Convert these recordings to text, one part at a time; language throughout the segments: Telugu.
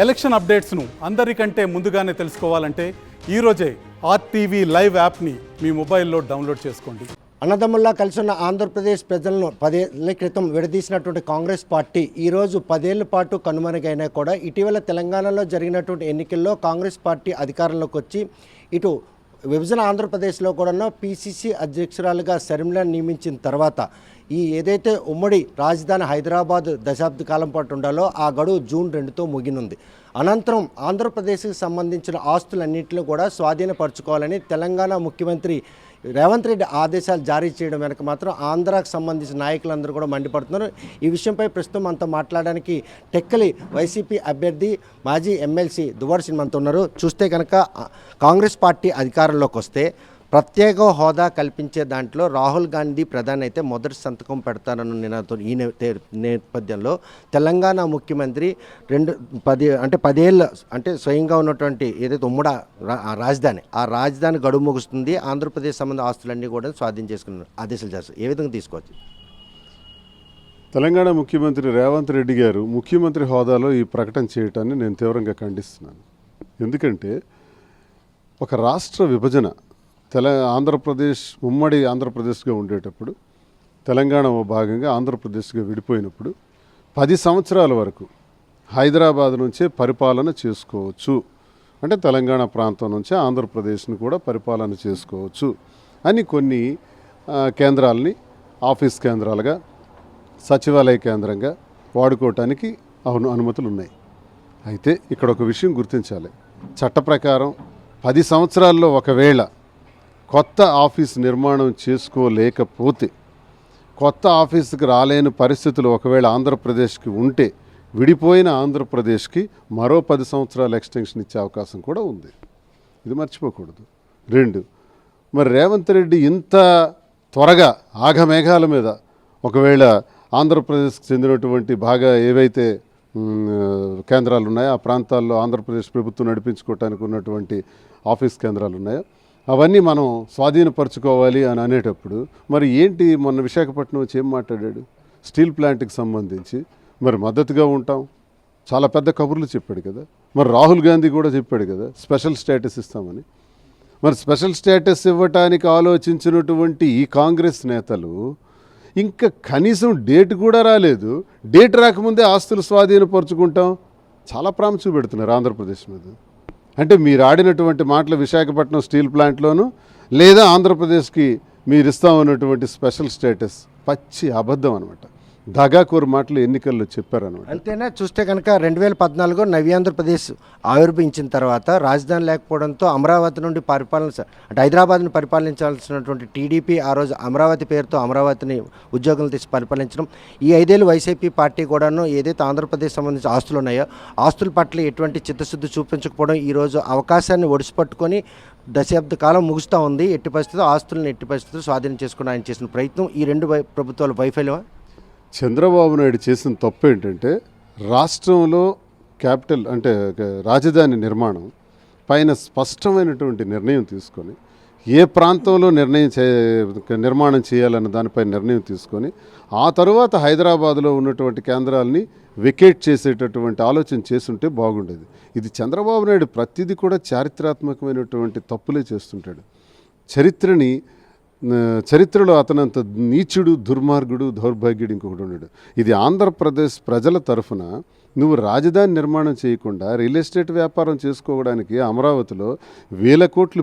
ఎలక్షన్ అప్డేట్స్ను అందరికంటే ముందుగానే తెలుసుకోవాలంటే ఈరోజే ఆర్టీవీ లైవ్ యాప్ని మీ మొబైల్లో డౌన్లోడ్ చేసుకోండి. అన్నదమ్ముల్లా కలిసిన ఆంధ్రప్రదేశ్ ప్రజలను 10 ఏళ్ల క్రితం విడదీసినటువంటి కాంగ్రెస్ పార్టీ ఈరోజు 10 ఏళ్ల పాటు కనుమరుగైనా కూడా ఇటీవల తెలంగాణలో జరిగినటువంటి ఎన్నికల్లో కాంగ్రెస్ పార్టీ అధికారంలోకి వచ్చి ఇటు విభజన ఆంధ్రప్రదేశ్లో కూడా పీసీసీ అధ్యక్షురాలుగా షర్మిలను నియమించిన తర్వాత ఈ ఏదైతే ఉమ్మడి రాజధాని హైదరాబాద్ దశాబ్ద కాలం పాటు ఉండాలో ఆ గడువు జూన్ 2తో ముగినుంది. అనంతరం ఆంధ్రప్రదేశ్కి సంబంధించిన ఆస్తులన్నింటినీ కూడా స్వాధీనపరచుకోవాలని తెలంగాణ ముఖ్యమంత్రి రేవంత్ రెడ్డి ఆదేశాలు జారీ చేయడం వెనక మాత్రం ఆంధ్రాకు సంబంధించిన నాయకులందరూ కూడా మండిపడుతున్నారు. ఈ విషయంపై ప్రస్తుతం మనతో మాట్లాడడానికి టెక్కలి వైసీపీ అభ్యర్థి మాజీ ఎమ్మెల్సీ దువ్వాడ శ్రీనివాస్ మనతో ఉన్నారు. చూస్తే కనుక కాంగ్రెస్ పార్టీ అధికారంలోకి వస్తే ప్రత్యేక హోదా కల్పించే దాంట్లో రాహుల్ గాంధీ ప్రధాని అయితే మొదటి సంతకం పెడతారన్న నినాదంతో ఈ నేపథ్యంలో తెలంగాణ ముఖ్యమంత్రి 10 ఏళ్ళ అంటే స్వయంగా ఉన్నటువంటి ఏదైతే ఉమ్మడి రాజధాని గడువు ముగుస్తుంది, ఆంధ్రప్రదేశ్ సంబంధ ఆస్తులన్నీ కూడా స్వాధీనం చేసుకున్నారు ఆదేశాలు చేస్తారు. ఏ విధంగా తీసుకోవచ్చు? తెలంగాణ ముఖ్యమంత్రి రేవంత్ రెడ్డి గారు ముఖ్యమంత్రి హోదాలో ఈ ప్రకటన చేయటాన్ని నేను తీవ్రంగా ఖండిస్తున్నాను. ఎందుకంటే ఒక రాష్ట్ర విభజన ఆంధ్రప్రదేశ్ ఉమ్మడి ఆంధ్రప్రదేశ్గా ఉండేటప్పుడు తెలంగాణ భాగంగా ఆంధ్రప్రదేశ్గా విడిపోయినప్పుడు 10 సంవత్సరాల వరకు హైదరాబాద్ నుంచే పరిపాలన చేసుకోవచ్చు, అంటే తెలంగాణ ప్రాంతం నుంచే ఆంధ్రప్రదేశ్ని కూడా పరిపాలన చేసుకోవచ్చు అని కొన్ని కేంద్రాలని ఆఫీస్ కేంద్రాలుగా సచివాలయ కేంద్రంగా వాడుకోవటానికి అనుమతులు ఉన్నాయి. అయితే ఇక్కడ ఒక విషయం గుర్తించాలి. చట్ట ప్రకారం 10 సంవత్సరాల్లో ఒకవేళ కొత్త ఆఫీస్ నిర్మాణం చేసుకోలేకపోతే, కొత్త ఆఫీసుకి రాలేని పరిస్థితులు ఒకవేళ ఆంధ్రప్రదేశ్కి ఉంటే విడిపోయిన ఆంధ్రప్రదేశ్కి మరో 10 సంవత్సరాల ఎక్స్టెన్షన్ ఇచ్చే అవకాశం కూడా ఉంది. ఇది మర్చిపోకూడదు. 2, మరి రేవంత్ రెడ్డి ఇంత త్వరగా ఆఘమేఘాల మీద ఒకవేళ ఆంధ్రప్రదేశ్కి చెందినటువంటి బాగా ఏవైతే కేంద్రాలు ఉన్నాయో ఆ ప్రాంతాల్లో ఆంధ్రప్రదేశ్ ప్రభుత్వం నడిపించుకోవటానికి ఉన్నటువంటి ఆఫీస్ కేంద్రాలు ఉన్నాయో అవన్నీ మనం స్వాధీనపరచుకోవాలి అని అనేటప్పుడు మరి ఏంటి మొన్న విశాఖపట్నం వచ్చి ఏం మాట్లాడాడు? స్టీల్ ప్లాంట్కి సంబంధించి మరి మద్దతుగా ఉంటాం చాలా పెద్ద కబుర్లు చెప్పాడు కదా. మరి రాహుల్ గాంధీ కూడా చెప్పాడు కదా స్పెషల్ స్టేటస్ ఇస్తామని. మరి స్పెషల్ స్టేటస్ ఇవ్వటానికి ఆలోచించినటువంటి ఈ కాంగ్రెస్ నేతలు ఇంకా కనీసం డేట్ కూడా రాలేదు. డేట్ రాకముందే ఆస్తులు స్వాధీనపరుచుకుంటాం చాలా ప్రాముఖ్యం పెడుతున్నారు ఆంధ్రప్రదేశ్ మీద. అంటే మీరు ఆడినటువంటి మాటలు విశాఖపట్నం స్టీల్ ప్లాంట్లోనూ లేదా ఆంధ్రప్రదేశ్కి మీరు ఇస్తామన్నటువంటి స్పెషల్ స్టేటస్ పచ్చి అబద్ధం అనమాట. దగాకోరు మాటలు ఎన్నికల్లో చెప్పారనమాట. అంతేనా? చూస్తే కనుక 2014 నవ్యాంధ్రప్రదేశ్ ఆవిర్భవించిన తర్వాత రాజధాని లేకపోవడంతో అమరావతి నుండి అంటే హైదరాబాద్ని పరిపాలించాల్సినటువంటి టీడీపీ ఆ రోజు అమరావతి పేరుతో అమరావతిని ఉద్యోగులు తీసి పరిపాలించడం, ఈ 5 ఏళ్ళు వైసీపీ పార్టీ కూడాను ఏదైతే ఆంధ్రప్రదేశ్ సంబంధించిన ఆస్తులు ఉన్నాయో ఆస్తుల పట్ల ఎటువంటి చిత్తశుద్ధి చూపించకపోవడం ఈరోజు అవకాశాన్ని ఒడిసిపట్టుకొని దశాబ్ద కాలం ముగుస్తూ ఉంది. ఎట్టి పరిస్థితుల్లో ఆస్తులను ఎట్టి పరిస్థితుల్లో స్వాధీనం చేసుకుని ఆయన చేసిన ప్రయత్నం ఈ 2 ప్రభుత్వాల వైఫల్యమా? చంద్రబాబు నాయుడు చేసిన తప్పు ఏంటంటే నిర్మాణంలో క్యాపిటల్ అంటే రాజధాని నిర్మాణం పైన స్పష్టమైనటువంటి నిర్ణయం తీసుకొని ఏ ప్రాంతంలో నిర్మాణం చేయాలన్న దానిపై నిర్ణయం తీసుకొని ఆ తరువాత హైదరాబాద్లో ఉన్నటువంటి కేంద్రాలని వెకేట్ చేసేటటువంటి ఆలోచన చేస్తుంటే బాగుండేది. ఇది చంద్రబాబు నాయుడు ప్రతిదీ కూడా చారిత్రాత్మకమైనటువంటి తప్పులే చేస్తుంటాడు. చరిత్రలో అతనంత నీచుడు, దుర్మార్గుడు, దౌర్భాగ్యుడు ఇంకొకటి ఉన్నాడు. ఇది ఆంధ్రప్రదేశ్ ప్రజల తరఫున నువ్వు రాజధాని నిర్మాణం చేయకుండా రియల్ ఎస్టేట్ వ్యాపారం చేసుకోవడానికి అమరావతిలో 1000 కోట్లు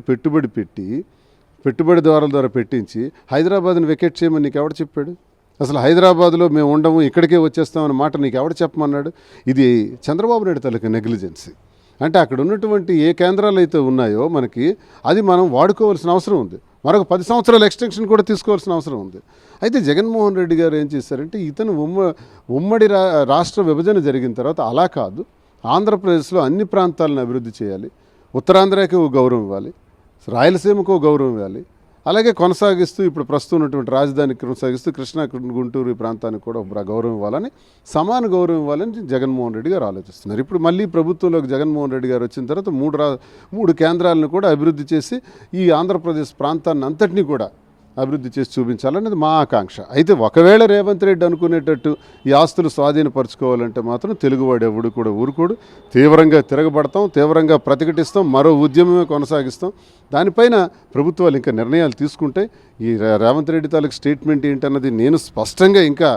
పెట్టుబడిదారుల ద్వారా పెట్టించి హైదరాబాద్ని వెకేట్ చేయమని నీకు ఎవడు చెప్పాడు? అసలు హైదరాబాద్లో మేము ఉండము ఇక్కడికే వచ్చేస్తామన్న మాట నీకు ఎవడు చెప్పమన్నాడు? ఇది చంద్రబాబు నాయుడు తాలూకు నెగ్లిజెన్సీ. అంటే అక్కడ ఉన్నటువంటి ఏ కేంద్రాలు అయితే ఉన్నాయో మనకి అది మనం వాడుకోవాల్సిన అవసరం ఉంది. మరొక 10 సంవత్సరాల ఎక్స్టెన్షన్ కూడా తీసుకోవాల్సిన అవసరం ఉంది. అయితే జగన్మోహన్ రెడ్డి గారు ఏం చేశారంటే ఇతను ఉమ్మడి రాష్ట్ర విభజన జరిగిన తర్వాత అలా కాదు, ఆంధ్రప్రదేశ్లో అన్ని ప్రాంతాలను అభివృద్ధి చేయాలి, ఉత్తరాంధ్రకి ఓ గౌరవం ఇవ్వాలి, రాయలసీమకు గౌరవం ఇవ్వాలి, అలాగే కొనసాగిస్తూ ఇప్పుడు ప్రస్తుతం ఉన్నటువంటి రాజధానికి కొనసాగిస్తూ కృష్ణా గుంటూరు ఈ ప్రాంతానికి కూడా గౌరవం ఇవ్వాలని, సమాన గౌరవం ఇవ్వాలని జగన్మోహన్ రెడ్డి గారు ఆలోచిస్తున్నారు. ఇప్పుడు మళ్ళీ ప్రభుత్వంలోకి జగన్మోహన్ రెడ్డి గారు వచ్చిన తర్వాత 3 కేంద్రాలను కూడా అభివృద్ధి చేసి ఈ ఆంధ్రప్రదేశ్ ప్రాంతాన్ని అంతటినీ కూడా అభివృద్ధి చేసి చూపించాలనేది మా ఆకాంక్ష. అయితే ఒకవేళ రేవంత్ రెడ్డి అనుకునేటట్టు ఈ ఆస్తులు స్వాధీనపరచుకోవాలంటే మాత్రం తెలుగువాడు ఎవడు కూడా ఊరుకోడు. తీవ్రంగా తిరగబడతాం, తీవ్రంగా ప్రతిఘటిస్తాం, మరో ఉద్యమమే కొనసాగిస్తాం. దానిపైన ప్రభుత్వాలు ఇంకా నిర్ణయాలు తీసుకుంటే ఈ రేవంత్ రెడ్డి తాలూకు స్టేట్మెంట్ ఏంటన్నది నేను స్పష్టంగా ఇంకా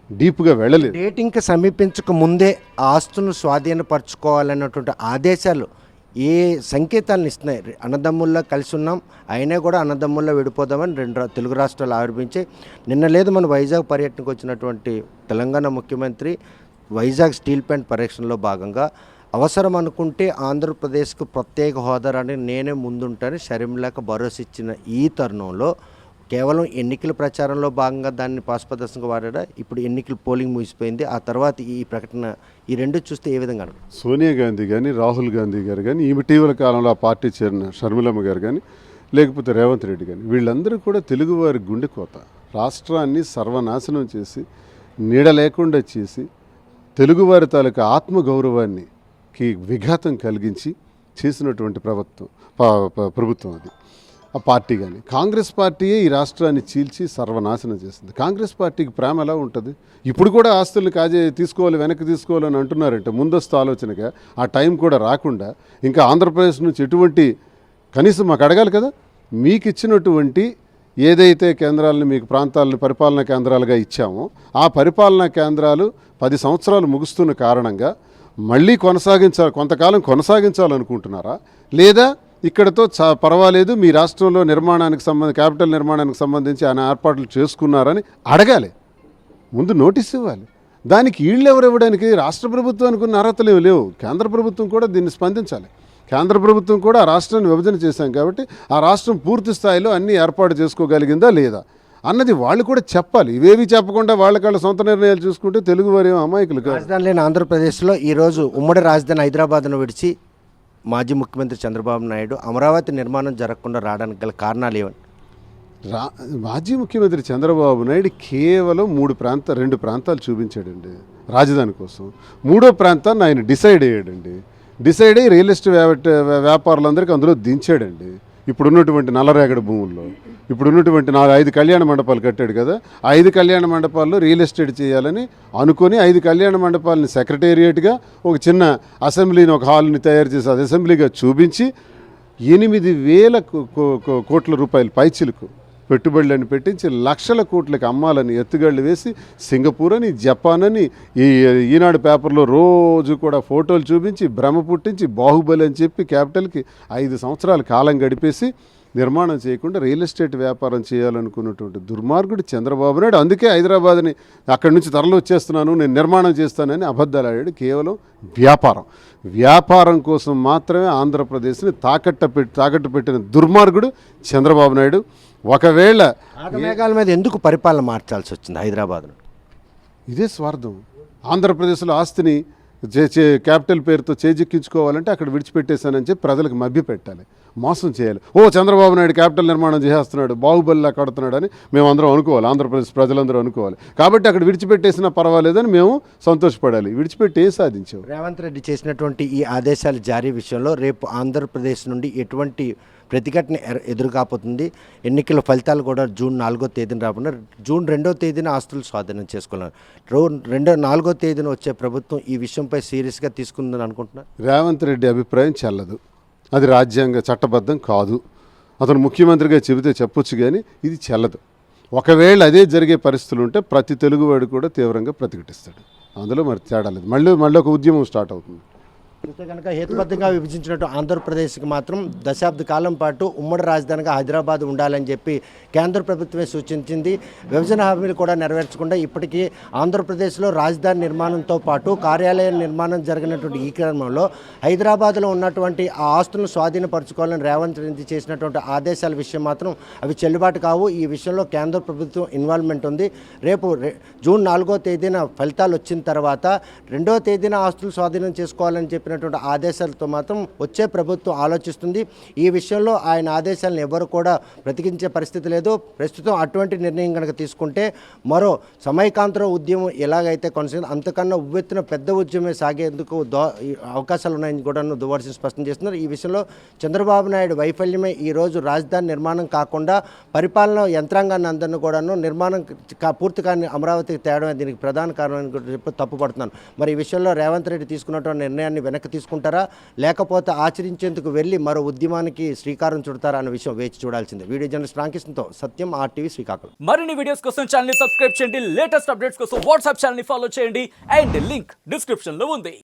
డీప్గా వెళ్ళలేదు. డేటింగ్కి సమీపించక ముందే ఆస్తులను స్వాధీనపరచుకోవాలన్నటువంటి ఆదేశాలు ఏ సంకేతాలను ఇస్తున్నాయి? అన్నదమ్ముల్లో కలిసి ఉన్నాం, అయినా కూడా అన్నదమ్ముల్లో విడిపోదామని తెలుగు రాష్ట్రాలు ఆవిర్భించి నిన్న లేదు మన వైజాగ్ పర్యటనకు వచ్చినటువంటి తెలంగాణ ముఖ్యమంత్రి వైజాగ్ స్టీల్ ప్లాంట్ పర్యటనలో భాగంగా అవసరం అనుకుంటే ఆంధ్రప్రదేశ్కు ప్రత్యేక హోదాని నేనే ముందుంటానని షర్మిలకు భరోసా ఇచ్చిన ఈ తరుణంలో కేవలం ఎన్నికల ప్రచారంలో భాగంగా దాన్ని పాస్పదర్శంగా వాడా? ఇప్పుడు ఎన్నికల పోలింగ్ ముగిసిపోయింది, ఆ తర్వాత ఈ ప్రకటన, ఈ రెండు చూస్తే ఏ విధంగా? సోనియా గాంధీ కానీ, రాహుల్ గాంధీ గారు కానీ, ఇటీవల కాలంలో ఆ పార్టీ చేరిన షర్మిలమ్మ గారు కానీ, లేకపోతే రేవంత్ రెడ్డి కానీ, వీళ్ళందరూ కూడా తెలుగువారి గుండె కోత. రాష్ట్రాన్ని సర్వనాశనం చేసి, నీడ లేకుండా చేసి, తెలుగువారి తాలూకా ఆత్మగౌరవానికి విఘాతం కలిగించి చేసినటువంటి ప్రభుత్వం అది. ఆ పార్టీ కానీ కాంగ్రెస్ పార్టీయే ఈ రాష్ట్రాన్ని చీల్చి సర్వనాశనం చేసింది. కాంగ్రెస్ పార్టీకి ప్రేమ ఎలా ఉంటుంది? ఇప్పుడు కూడా ఆస్తుల్ని తీసుకోవాలి, వెనక్కి తీసుకోవాలని అంటున్నారంటే ముందస్తు ఆలోచనగా ఆ టైం కూడా రాకుండా ఇంకా ఆంధ్రప్రదేశ్ నుంచి ఎటువంటి కనీసం మాకు అడగాలి కదా. మీకు ఇచ్చినటువంటి ఏదైతే కేంద్రాలను మీకు ప్రాంతాలను పరిపాలనా కేంద్రాలుగా ఇచ్చామో ఆ పరిపాలనా కేంద్రాలు 10 సంవత్సరాలు ముగుస్తున్న కారణంగా మళ్ళీ కొంతకాలం కొనసాగించాలనుకుంటున్నారా, లేదా ఇక్కడతో పర్వాలేదు మీ రాష్ట్రంలో క్యాపిటల్ నిర్మాణానికి సంబంధించి ఆయన ఏర్పాట్లు చేసుకున్నారని అడగాలి, ముందు నోటీస్ ఇవ్వాలి. దానికి వీళ్ళు ఎవరు ఇవ్వడానికి రాష్ట్ర ప్రభుత్వానికి ఉన్న అర్హతలు లేవు. కేంద్ర ప్రభుత్వం కూడా దీన్ని స్పందించాలి. కేంద్ర ప్రభుత్వం కూడా ఆ రాష్ట్రాన్ని విభజన చేశాం కాబట్టి ఆ రాష్ట్రం పూర్తి స్థాయిలో అన్నీ ఏర్పాటు చేసుకోగలిగిందా లేదా అన్నది వాళ్ళు కూడా చెప్పాలి. ఇవేవి చెప్పకుండా వాళ్ళ సొంత నిర్ణయాలు చూసుకుంటే తెలుగు వారి అమాయకులు. రాజధాని లేని ఆంధ్రప్రదేశ్లో ఈరోజు ఉమ్మడి రాజధాని హైదరాబాద్ను విడిచి మాజీ ముఖ్యమంత్రి చంద్రబాబు నాయుడు అమరావతి నిర్మాణం జరగకుండా రావడానికి గల కారణాలు ఏమని? మాజీ ముఖ్యమంత్రి చంద్రబాబు నాయుడు కేవలం 2 ప్రాంతాలు చూపించాడండి రాజధాని కోసం. 3వ ప్రాంతాన్ని ఆయన డిసైడ్ అయ్యి రియల్ ఎస్టేట్ వ్యాపారులందరికీ అందులో దించాడండి. ఇప్పుడున్నటువంటి నల్లరేగడి భూముల్లో ఇప్పుడున్నటువంటి 5 కళ్యాణ మండపాలు కట్టాడు కదా, 5 కళ్యాణ మండపాల్లో రియల్ ఎస్టేట్ చేయాలని అనుకొని 5 కళ్యాణ మండపాలని సెక్రటేరియట్గా ఒక చిన్న అసెంబ్లీని, ఒక హాల్ని తయారు చేసి అది అసెంబ్లీగా చూపించి 8,000 కోట్ల రూపాయలు పైచిలకు పెట్టుబడులను పెట్టించి లక్షల కోట్లకి అమ్మాలని ఎత్తుగళ్ళు వేసి సింగపూర్ అని, జపాన్ అని, ఈనాడు పేపర్లో రోజు కూడా ఫోటోలు చూపించి భ్రమ పుట్టించి బాహుబలి అని చెప్పి క్యాపిటల్కి 5 సంవత్సరాల కాలం గడిపేసి నిర్మాణం చేయకుండా రియల్ ఎస్టేట్ వ్యాపారం చేయాలనుకున్నటువంటి దుర్మార్గుడు చంద్రబాబు నాయుడు. అందుకే హైదరాబాద్ని అక్కడి నుంచి తరలి వచ్చేస్తున్నాను, నేను నిర్మాణం చేస్తానని అబద్ధాలు ఆడాడు. కేవలం వ్యాపారం కోసం మాత్రమే ఆంధ్రప్రదేశ్ని తాకట్టు పెట్టిన దుర్మార్గుడు చంద్రబాబు నాయుడు. ఒకవేళ ఆగమేఘాల మీద ఎందుకు పరిపాలన మార్చాల్సి వచ్చింది హైదరాబాద్ను? ఇదే స్వార్థం. ఆంధ్రప్రదేశ్లో ఆస్తిని క్యాపిటల్ పేరుతో చేజిక్కించుకోవాలంటే అక్కడ విడిచిపెట్టేశానని చెప్పి ప్రజలకు మభ్యపెట్టాలి, మోసం చేయాలి. చంద్రబాబు నాయుడు క్యాపిటల్ నిర్మాణం చేస్తున్నాడు, బాహుబలిలా కడుతున్నాడు అని మేము అందరం అనుకోవాలి, ఆంధ్రప్రదేశ్ ప్రజలందరూ అనుకోవాలి. కాబట్టి అక్కడ విడిచిపెట్టేసినా పర్వాలేదని మేము సంతోషపడాలి. విడిచిపెట్టి ఏం సాధించావు? రేవంత్ రెడ్డి చేసినటువంటి ఈ ఆదేశాల జారీ విషయంలో రేపు ఆంధ్రప్రదేశ్ నుండి ఎటువంటి ప్రతిఘటన ఎదురుకాపోతుంది? ఎన్నికల ఫలితాలు కూడా జూన్ 4వ తేదీన రాకుండా జూన్ 2వ తేదీన ఆస్తులు స్వాధీనం చేసుకున్నారు. 4వ తేదీన వచ్చే ప్రభుత్వం ఈ విషయంపై సీరియస్గా తీసుకుందని అనుకుంటున్నారు? రేవంత్ రెడ్డి అభిప్రాయం చెల్లదు, అది రాజ్యాంగ చట్టబద్ధం కాదు. అతను ముఖ్యమంత్రిగా చెబితే చెప్పొచ్చు కానీ ఇది చెల్లదు. ఒకవేళ అదే జరిగే పరిస్థితులు ఉంటే ప్రతి తెలుగువాడు కూడా తీవ్రంగా ప్రతిఘటిస్తాడు. అందులో మరి తేడా లేదు. మళ్ళీ ఒక ఉద్యమం స్టార్ట్ అవుతుంది. చూస్తే కనుక హేతుబద్ధంగా విభజించినట్టు ఆంధ్రప్రదేశ్కి మాత్రం దశాబ్ద కాలం పాటు ఉమ్మడి రాజధానిగా హైదరాబాద్ ఉండాలని చెప్పి కేంద్ర ప్రభుత్వమే సూచించింది. విభజన హామీలు కూడా నెరవేర్చకుండా ఇప్పటికీ ఆంధ్రప్రదేశ్లో రాజధాని నిర్మాణంతో పాటు కార్యాలయ నిర్మాణం జరిగినటువంటి ఈ క్రమంలో హైదరాబాద్లో ఉన్నటువంటి ఆ ఆస్తులను స్వాధీనపరచుకోవాలని రేవంత్ రెడ్డి చేసినటువంటి ఆదేశాల విషయం మాత్రం అవి చెల్లుబాటు కావు. ఈ విషయంలో కేంద్ర ప్రభుత్వం ఇన్వాల్వ్మెంట్ ఉంది. రేపు జూన్ 4వ తేదీన ఫలితాలు వచ్చిన తర్వాత 2వ తేదీన ఆస్తులు స్వాధీనం చేసుకోవాలని చెప్పిన చెప్పినటువంటి ఆదేశాలతో మాత్రం వచ్చే ప్రభుత్వం ఆలోచిస్తుంది. ఈ విషయంలో ఆయన ఆదేశాలను ఎవరు కూడా బ్రతికించే పరిస్థితి లేదు. ప్రస్తుతం అటువంటి నిర్ణయం కనుక తీసుకుంటే మరో సమైకాంతర ఉద్యమం ఎలాగైతే కొనసాగింది అంతకన్నా ఉవ్వెత్తున పెద్ద ఉద్యమమే సాగేందుకు అవకాశాలు ఉన్నాయని కూడా దువ్వార్సి స్పష్టం చేస్తున్నారు. ఈ విషయంలో చంద్రబాబు నాయుడు వైఫల్యమే ఈరోజు రాజధాని నిర్మాణం కాకుండా పరిపాలన యంత్రాంగాన్ని అందరిని కూడాను నిర్మాణం పూర్తి కాని అమరావతికి తేవడమే దీనికి ప్రధాన కారణం చెప్పి తప్పుపడుతున్నాను. మరి ఈ విషయంలో రేవంత్ రెడ్డి తీసుకున్నటువంటి నిర్ణయాన్ని వెనక్కి తీసుకుంటారా లేకపోతే ఆచరించేందుకు వెళ్ళి మరో ఉద్యమానికి శ్రీకారం చుడతారా అన్న విషయం వేచి చూడాల్సిందే. వీడియో జర్నలిస్ట్ రామకృష్ణతో సత్యం, RTV శ్రీకాకుళం. మరిన్ని వీడియోస్ కోసం ఛానల్ ని సబ్స్క్రైబ్ చేయండి, లేటెస్ట్ అప్డేట్స్ కోసం వాట్సాప్ ఛానల్ ని ఫాలో చేయండి అండ్ లింక్ డిస్క్రిప్షన్ లో ఉంది.